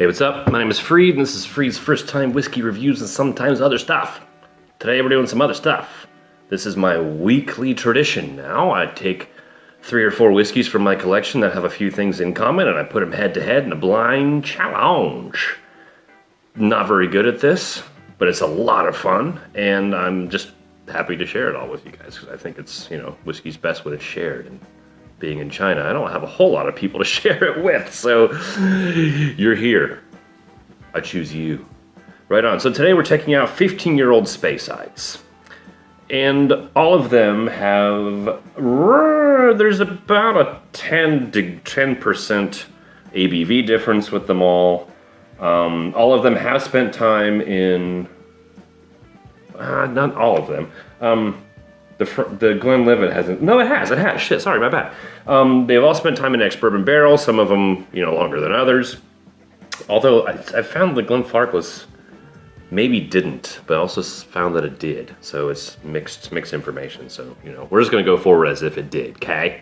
Hey, what's up? My name is Freed, and this is Freed's first time whiskey reviews and sometimes other stuff. Today we're doing some other stuff. This is my weekly tradition now. I take 3 or 4 whiskeys from my collection that have a few things in common, and I put them head to head in a blind challenge. Not very good at this, but it's a lot of fun, and I'm just happy to share it all with you guys, because I think it's, whiskey's best when it's shared. And being in China, I don't have a whole lot of people to share it with, so you're here. I choose you. Right on. So today we're checking out 15-year-old Speysides. And all of them have, there's about a 10% ABV difference with them all. All of them have spent time in, not all of them. The Glenlivet hasn't. No, it has. Shit, sorry, my bad. They've all spent time in ex-bourbon barrels. Some of them, longer than others. Although I found the Glenfarclas maybe didn't, but I also found that it did. So it's mixed information. So we're just gonna go forward as if it did. Okay.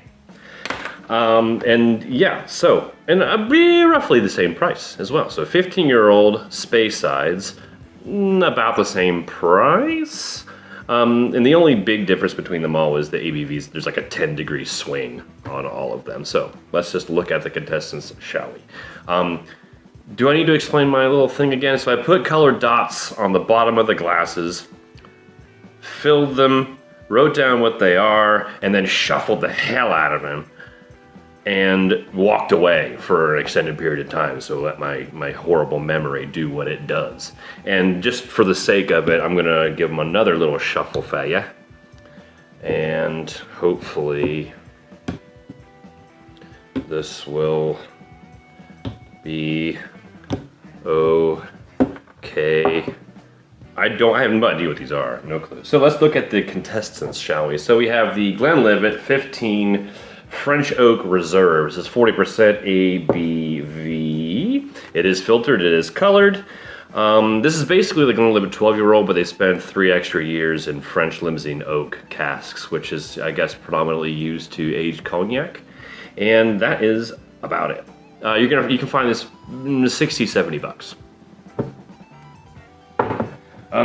And yeah, so be roughly the same price as well. So 15-year-old Speysides, about the same price. And the only big difference between them all is the ABVs. There's like a 10-degree swing on all of them. So let's just look at the contestants, shall we? Do I need to explain my little thing again? So I put colored dots on the bottom of the glasses, filled them, wrote down what they are, and then shuffled the hell out of them and walked away for an extended period of time. So let my horrible memory do what it does. And just for the sake of it, I'm gonna give them another little shuffle for ya. And hopefully this will be okay. I have no idea what these are, no clue. So let's look at the contestants, shall we? So we have the Glenlivet 15 French Oak Reserve. This is 40% ABV. It is filtered, it is colored. This is basically the Glenlivet 12-year-old, but they spent 3 extra years in French Limousin oak casks, which is, I guess, predominantly used to age cognac. And that is about it. You can find this 60, 70 bucks.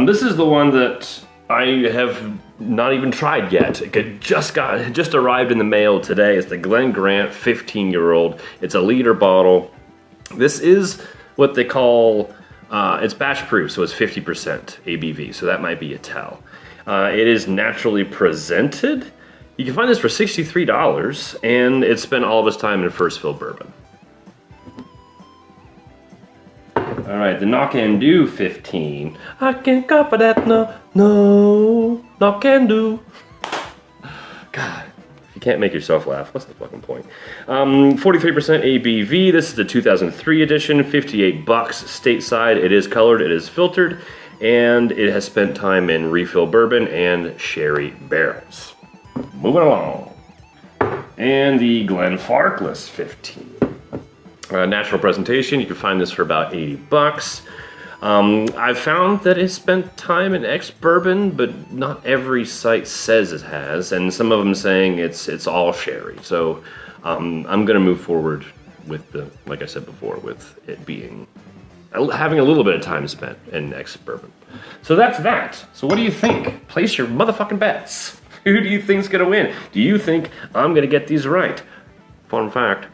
This is the one that I have not even tried yet. It just arrived in the mail today. It's the Glen Grant 15-year-old. It's a liter bottle. This is what they call, it's batch proof, so it's 50% ABV, so that might be a tell. It is naturally presented. You can find this for $63, and it spent all of its time in first fill bourbon. All right, the Knock and Do 15. I can't go for that, no, Knock and Do. God, if you can't make yourself laugh, what's the fucking point? 43% ABV. This is the 2003 edition, 58 bucks stateside. It is colored, it is filtered, and it has spent time in refill bourbon and sherry barrels. Moving along. And the Glenfarclas 15. Natural presentation, you can find this for about 80 bucks. I've found that it spent time in ex-bourbon, but not every site says it has, and some of them saying it's all sherry. So I'm gonna move forward with like I said before, with it having a little bit of time spent in ex-bourbon. So that's that. So what do you think? Place your motherfucking bets. Who do you think's gonna win? Do you think I'm gonna get these right? Fun fact,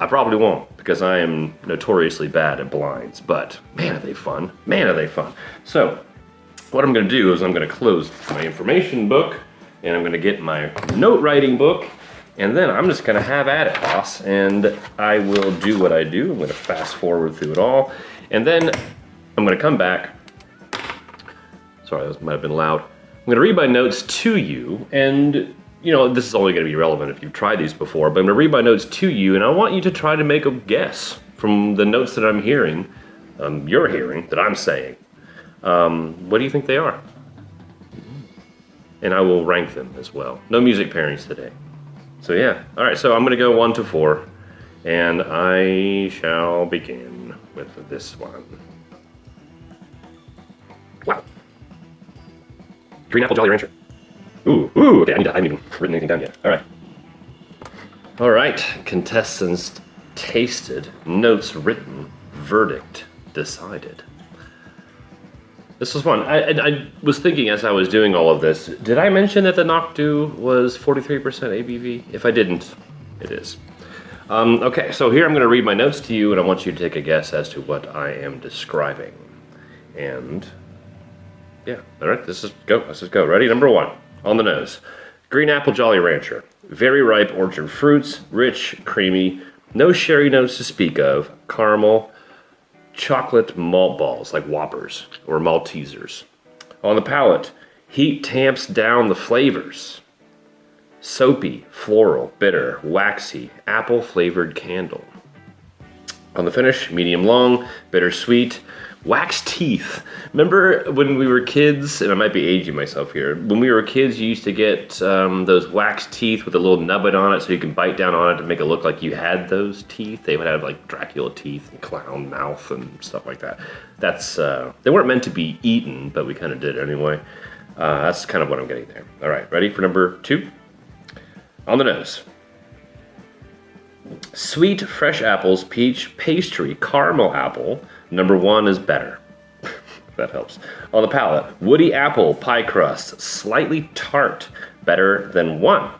I probably won't, because I am notoriously bad at blinds, but man, are they fun. Man, are they fun. So what I'm gonna do is I'm gonna close my information book, and I'm gonna get my note writing book, and then I'm just gonna have at it, boss, and I will do what I do. I'm gonna fast forward through it all, and then I'm gonna come back. Sorry, that might have been loud. I'm gonna read my notes to you, and this is only going to be relevant if you've tried these before, but I'm going to read my notes to you, and I want you to try to make a guess from the notes that I'm hearing, you're hearing, that I'm saying. What do you think they are? And I will rank them as well. No music pairings today. So yeah, all right, so I'm going to go 1 to 4, and I shall begin with this one. Wow. Green Apple Jolly Rancher. Ooh, okay, I haven't even written anything down yet. All right, contestants tasted, notes written, verdict decided. This was fun. I was thinking as I was doing all of this, did I mention that the Knock Do was 43% ABV? If I didn't, it is. Okay, so here I'm going to read my notes to you, and I want you to take a guess as to what I am describing. And yeah, all right, let's just go. Ready? Number 1, on the nose. Green Apple Jolly Rancher. Very ripe orchard fruits, rich, creamy, no sherry notes to speak of, caramel, chocolate malt balls like Whoppers or Maltesers. On the palate, heat tamps down the flavors. Soapy, floral, bitter, waxy, apple flavored candle. On the finish, medium long, bittersweet, wax teeth. Remember when we were kids, and I might be aging myself here, when we were kids you used to get those wax teeth with a little nubbin on it so you can bite down on it to make it look like you had those teeth. They would have like Dracula teeth and clown mouth and stuff like that. That's, they weren't meant to be eaten, but we kind of did anyway. That's kind of what I'm getting there. All right, ready for number 2? On the nose. Sweet, fresh apples, peach, pastry, caramel apple. Number 1 is better. That helps. On the palate, woody apple, pie crust, slightly tart, better than 1.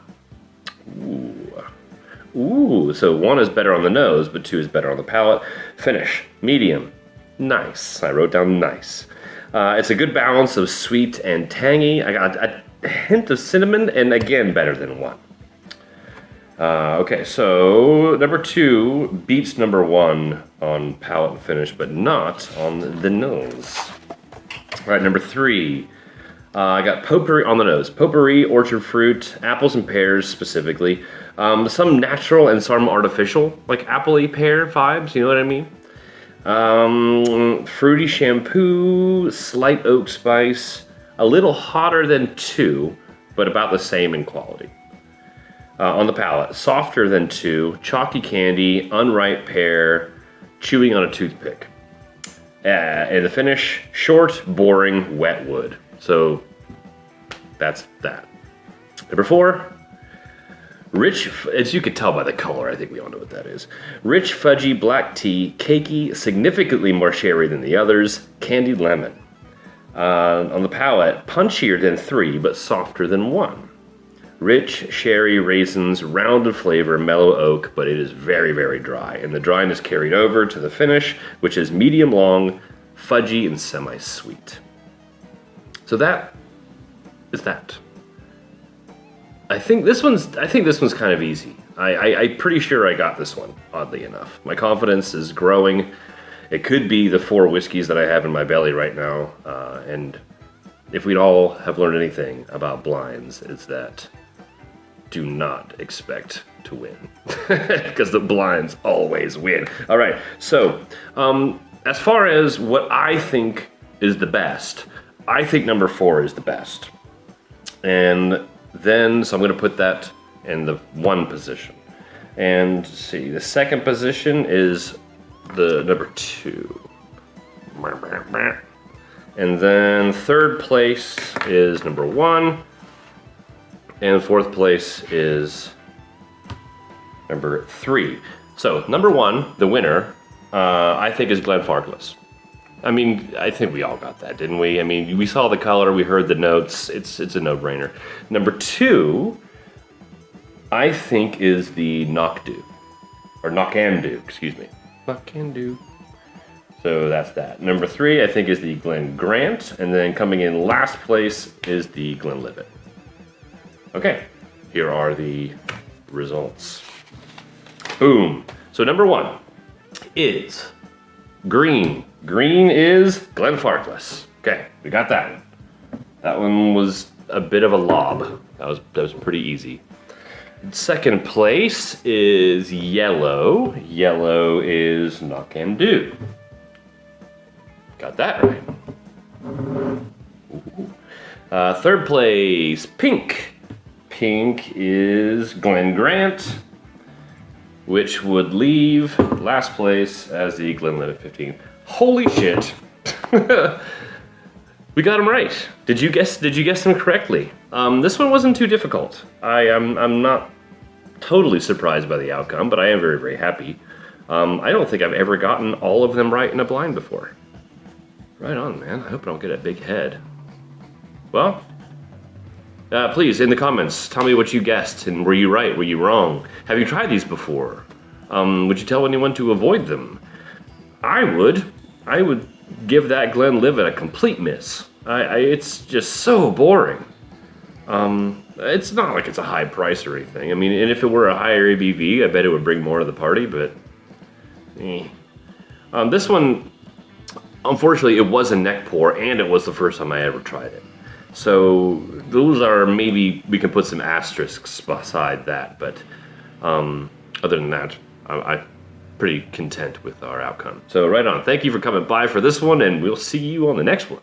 Ooh, so 1 is better on the nose, but 2 is better on the palate. Finish, medium, nice. I wrote down nice. It's a good balance of sweet and tangy. I got a hint of cinnamon, and again, better than 1. Okay, so number 2 beats number 1 on palate and finish, but not on the nose. All right, number 3, I got potpourri on the nose. Potpourri, orchard fruit, apples and pears specifically. Some natural and some artificial, like apple-y pear vibes, you know what I mean? Fruity shampoo, slight oak spice, a little hotter than 2, but about the same in quality. On the palate, softer than 2, chalky candy, unripe pear, chewing on a toothpick. And the finish, short, boring, wet wood. So that's that. Number 4, rich, as you could tell by the color, I think we all know what that is. Rich, fudgy, black tea, cakey, significantly more sherry than the others, candied lemon. On the palate, punchier than 3, but softer than 1. Rich, sherry, raisins, rounded flavor, mellow oak, but it is very, very dry. And the dryness carried over to the finish, which is medium long, fudgy, and semi-sweet. So that is that. I think this one's kind of easy. I'm pretty sure I got this one, oddly enough. My confidence is growing. It could be the 4 whiskeys that I have in my belly right now. And if we'd all have learned anything about blinds, it's that do not expect to win, because the blinds always win. All right, so as far as what I think is the best, I think number 4 is the best. And then, so I'm gonna put that in the 1 position. And let's see, the 2nd position is the number 2. And then 3rd place is number 1. And 4th place is number 3. So number 1, the winner, I think is Glenfarclas. I mean, I think we all got that, didn't we? I mean, we saw the color, we heard the notes. It's a no-brainer. Number 2, I think is the Knock Do, or Knock and Do, excuse me. Knock and Do. So that's that. Number 3, I think, is the Glen Grant, and then coming in last place is the Glenlivet. Okay, here are the results. Boom. So number 1 is green. Green is Glenfarclas. Okay, we got that one. That one was a bit of a lob. That was pretty easy. 2nd place is yellow. Yellow is Knock and Do. Got that right. 3rd place, pink. Pink is Glen Grant, which would leave last place as the Glenlivet 15. Holy shit. We got them right. Did you guess them correctly? This one wasn't too difficult. I'm not totally surprised by the outcome, but I am very, very happy. I don't think I've ever gotten all of them right in a blind before. Right on, man. I hope I don't get a big head. Well, please, in the comments, tell me what you guessed, and were you right, were you wrong? Have you tried these before? Would you tell anyone to avoid them? I would. I would give that Glenlivet a complete miss. It's just so boring. It's not like it's a high price or anything. I mean, and if it were a higher ABV, I bet it would bring more to the party, but... This one, unfortunately, it was a neck pour, and it was the first time I ever tried it. So those are, maybe we can put some asterisks beside that, but other than that, I'm pretty content with our outcome. So right on. Thank you for coming by for this one, and we'll see you on the next one.